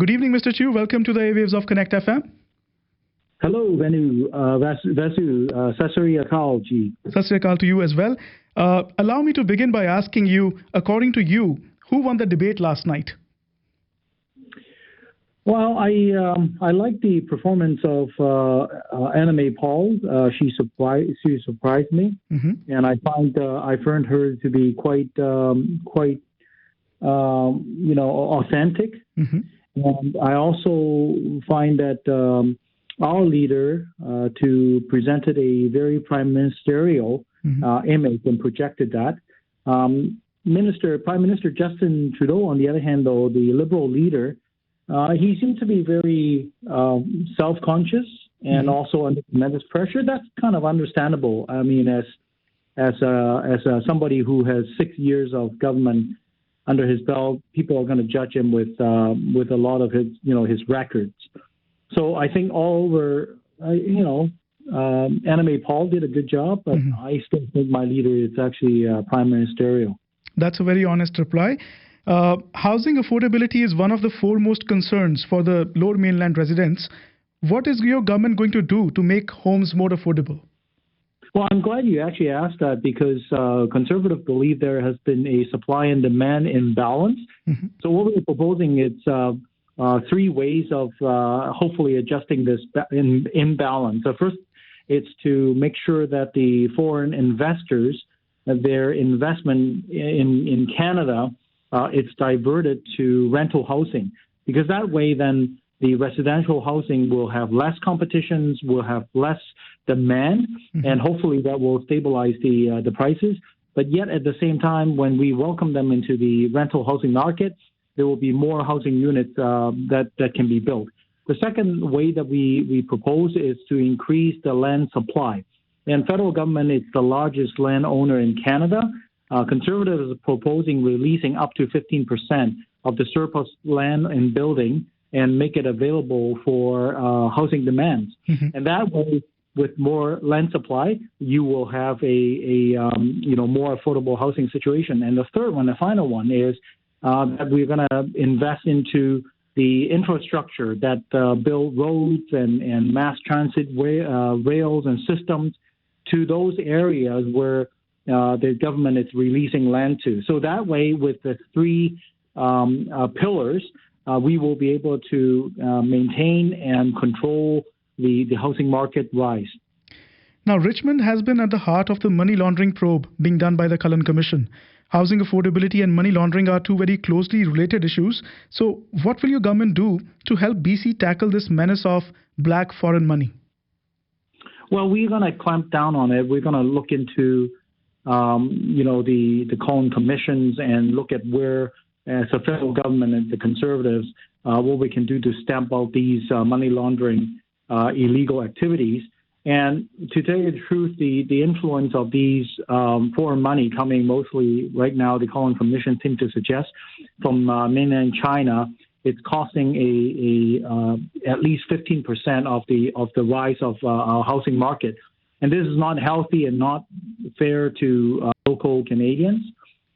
Good evening, Mr. Chiu. Welcome to the airwaves of Connect FM. Hello, Vasu, Sat Sri Akal ji. Sat Sri Akal to you as well. Allow me to begin by asking you, according to you, who won the debate last night? Well, I like the performance of Anime Paul. She surprised me, and I found her to be quite authentic. And I also find that our leader presented a very prime ministerial image and projected that. Prime Minister Justin Trudeau, on the other hand, though, the Liberal leader, he seemed to be very self-conscious and also under tremendous pressure. That's kind of understandable. I mean, as somebody who has 6 years of government under his belt, people are going to judge him with a lot of his records. So I think Anime Paul did a good job, but I still think my leader is actually prime ministerial. That's a very honest reply. Housing affordability is one of the foremost concerns for the Lower Mainland residents. What is your government going to do to make homes more affordable? Well, I'm glad you actually asked that because Conservatives believe there has been a supply and demand imbalance. So what we're proposing is 3 ways of hopefully adjusting this imbalance. So first, it's to make sure that the foreign investors, their investment in Canada, it's diverted to rental housing, because that way then the residential housing will have less competitions, will have less demand, and hopefully that will stabilize the prices. But yet at the same time, when we welcome them into the rental housing market, there will be more housing units that can be built. The second way that we propose is to increase the land supply. And federal government is the largest land owner in Canada. Conservatives are proposing releasing up to 15% of the surplus land and building and make it available for housing demands. And that way, with more land supply, you will have a more affordable housing situation. And the third one, the final one, is that we're going to invest into the infrastructure that build roads and mass transit rails and systems to those areas where the government is releasing land to. So that way, with the 3 pillars, we will be able to maintain and control the housing market rise. Now, Richmond has been at the heart of the money laundering probe being done by the Cullen Commission. Housing affordability and money laundering are 2 very closely related issues. So what will your government do to help BC tackle this menace of black foreign money? Well, we're going to clamp down on it. We're going to look into the Cullen commissions and look at where, as a federal government and the Conservatives, what we can do to stamp out these money laundering illegal activities. And to tell you the truth, the influence of these foreign money coming mostly right now, the Cullen Commission seems to suggest, from mainland China, it's costing at least 15% of the rise of our housing market. And this is not healthy and not fair to local Canadians.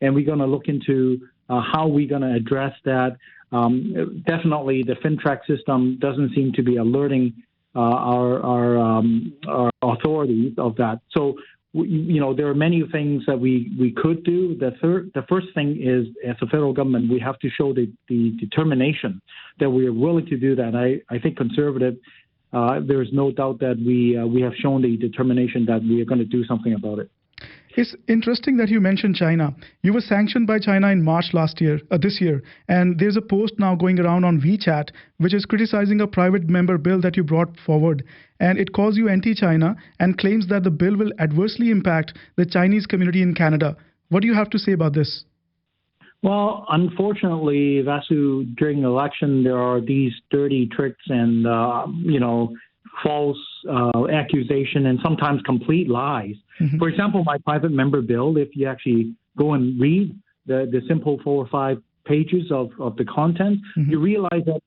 And we're going to look into how we're going to address that. Definitely, the FinTrack system doesn't seem to be alerting our authorities of that. So, there are many things that we could do. The first thing is, as a federal government, we have to show the determination that we are willing to do that. I think Conservative, there is no doubt that we have shown the determination that we are going to do something about it. It's interesting that you mentioned China. You were sanctioned by China in March this year, and there's a post now going around on WeChat which is criticizing a private member bill that you brought forward, and it calls you anti-China and claims that the bill will adversely impact the Chinese community in Canada. What do you have to say about this? Well, unfortunately, Vasu, during the election, there are these dirty tricks and, false accusation and sometimes complete lies. For example, my private member bill, if you actually go and read the simple 4 or 5 pages of the content, you realize that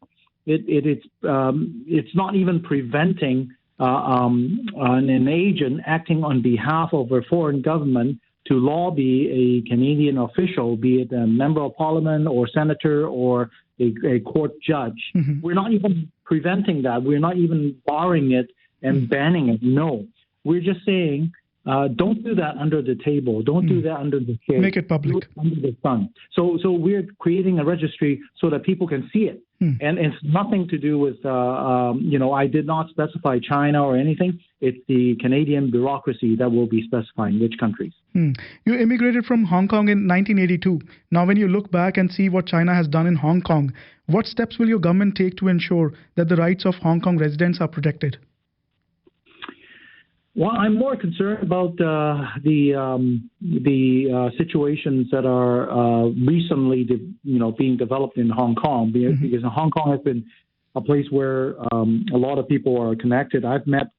it's not even preventing an agent acting on behalf of a foreign government lobby a Canadian official, be it a member of parliament or senator or a court judge. We're not even preventing that. We're not even barring it and banning it. No, we're just saying, don't do that under the table. Don't do that under the shade. Make it public. Do it under the sun. So we're creating a registry so that people can see it. And it's nothing to do with, I did not specify China or anything. It's the Canadian bureaucracy that will be specifying which countries. You immigrated from Hong Kong in 1982. Now, when you look back and see what China has done in Hong Kong, what steps will your government take to ensure that the rights of Hong Kong residents are protected? Well, I'm more concerned about the situations that are recently, being developed in Hong Kong, because Hong Kong has been a place where a lot of people are connected. I've met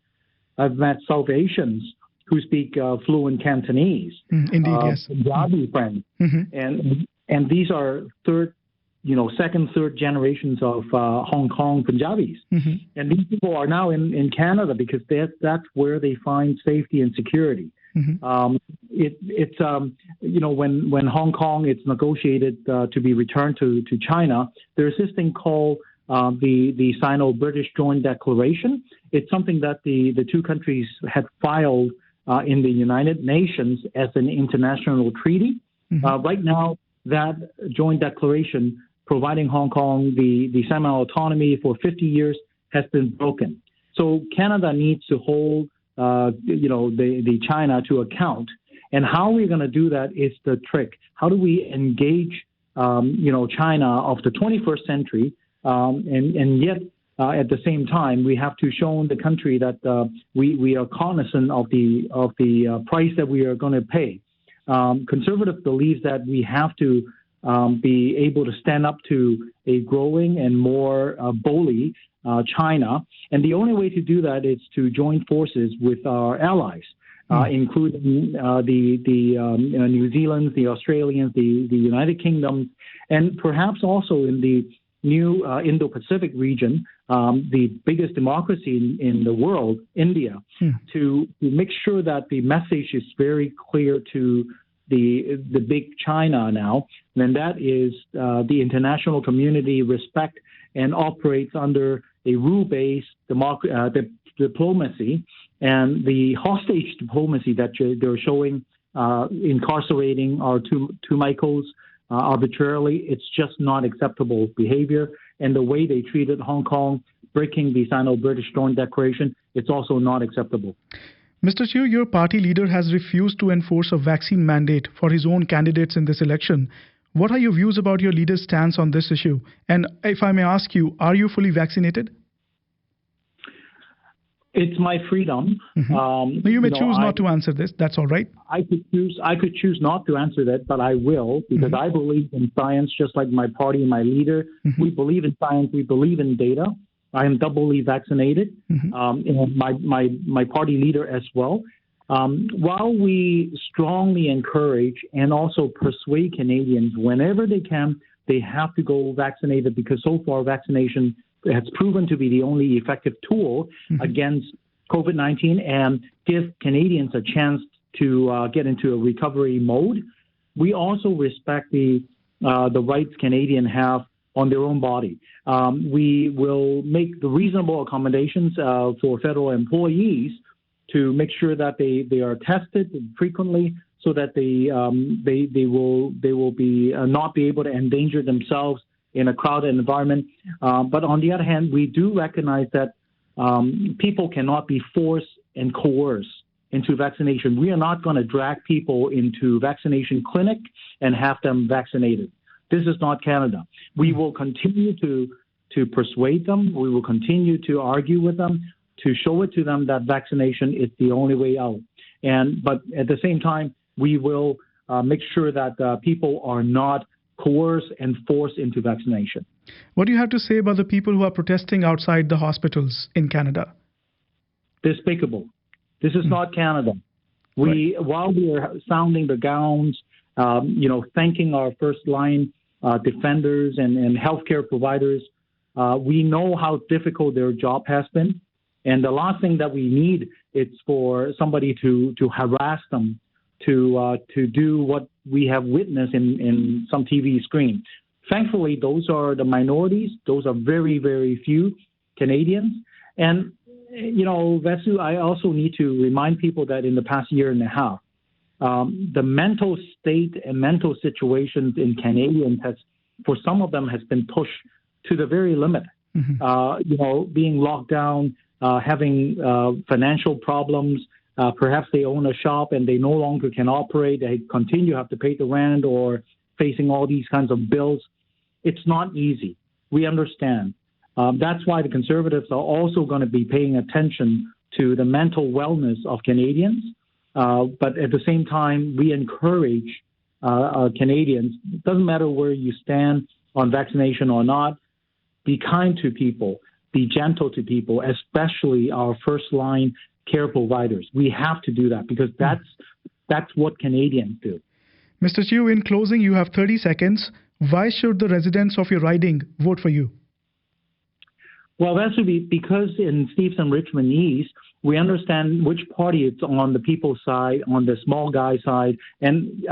South Asians who speak fluent Cantonese, indeed, yes, Punjabi friends, and these are second, third generations of Hong Kong Punjabis. And these people are now in Canada because that's where they find safety and security. When Hong Kong it's negotiated to be returned to China, there's this thing called the Sino-British Joint Declaration. It's something that the two countries had filed in the United Nations as an international treaty. Right now, that joint declaration providing Hong Kong the semi-autonomy for 50 years has been broken. So Canada needs to hold, the China to account. And how we're going to do that is the trick. How do we engage, China of the 21st century, and yet at the same time we have to show the country that we are cognizant of the price that we are going to pay. Conservative believes that we have to be able to stand up to a growing and more bully China. And the only way to do that is to join forces with our allies, including the New Zealand, the Australians, the United Kingdom, and perhaps also in the new Indo-Pacific region, the biggest democracy in the world, India, to make sure that the message is very clear to the big China now, then that is the international community respect and operates under a rule-based diplomacy, and the hostage diplomacy that they're showing, incarcerating our two Michaels arbitrarily, it's just not acceptable behavior. And the way they treated Hong Kong, breaking the Sino-British Joint Declaration, it's also not acceptable. Mr. Chiu, your party leader has refused to enforce a vaccine mandate for his own candidates in this election. What are your views about your leader's stance on this issue? And if I may ask you, are you fully vaccinated? It's my freedom. You may choose not to answer this. That's all right. I could choose not to answer that, but I will, because I believe in science, just like my party and my leader. We believe in science. We believe in data. I am doubly vaccinated, and my party leader as well. While we strongly encourage and also persuade Canadians whenever they can, they have to go vaccinated, because so far vaccination has proven to be the only effective tool against COVID-19 and give Canadians a chance to get into a recovery mode. We also respect the rights Canadians have on their own body. We will make the reasonable accommodations for federal employees to make sure that they are tested frequently, so that they will be not be able to endanger themselves in a crowded environment. But on the other hand, we do recognize that people cannot be forced and coerced into vaccination. We are not going to drag people into vaccination clinic and have them vaccinated. This is not Canada. We will continue to persuade them. We will continue to argue with them, to show it to them that vaccination is the only way out. But at the same time, we will make sure that people are not coerced and forced into vaccination. What do you have to say about the people who are protesting outside the hospitals in Canada? Despicable. This is not Canada. While we are sounding the gowns, thanking our first line defenders and healthcare providers, we know how difficult their job has been. And the last thing that we need is for somebody to harass them to do what we have witnessed in some TV screen. Thankfully, those are the minorities. Those are very, very few Canadians. And, Vasu, I also need to remind people that in the past year and a half, the mental state and mental situations in Canadians for some of them has been pushed to the very limit. Being locked down, having financial problems. Perhaps they own a shop and they no longer can operate. They continue to have to pay the rent or facing all these kinds of bills. It's not easy. We understand. That's why the Conservatives are also going to be paying attention to the mental wellness of Canadians. But at the same time, we encourage Canadians, it doesn't matter where you stand on vaccination or not, be kind to people, be gentle to people, especially our first-line care providers. We have to do that because that's what Canadians do. Mr. Chiu, in closing, you have 30 seconds. Why should the residents of your riding vote for you? Well, that's because in Steveston, Richmond East, we understand which party it's on the people's side, on the small guy side. And,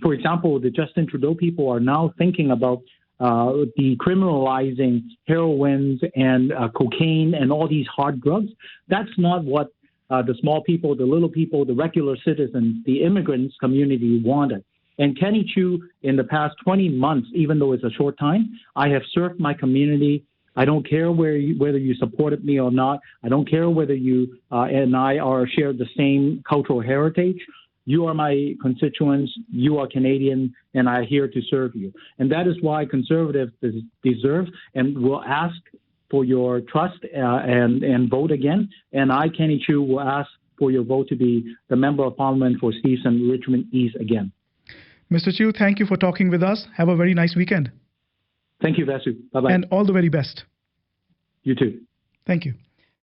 for example, the Justin Trudeau people are now thinking about decriminalizing heroin and cocaine and all these hard drugs. That's not what the small people, the little people, the regular citizens, the immigrants community wanted. And Kenny Chiu, in the past 20 months, even though it's a short time, I have served my community. I don't care whether you supported me or not. I don't care whether you and I share the same cultural heritage. You are my constituents. You are Canadian, and I'm here to serve you. And that is why Conservatives deserve and will ask for your trust and vote again. And I, Kenny Chiu, will ask for your vote to be the Member of Parliament for Steveston, Richmond East again. Mr. Chiu, thank you for talking with us. Have a very nice weekend. Thank you, Vasu. Bye-bye. And all the very best. You too. Thank you.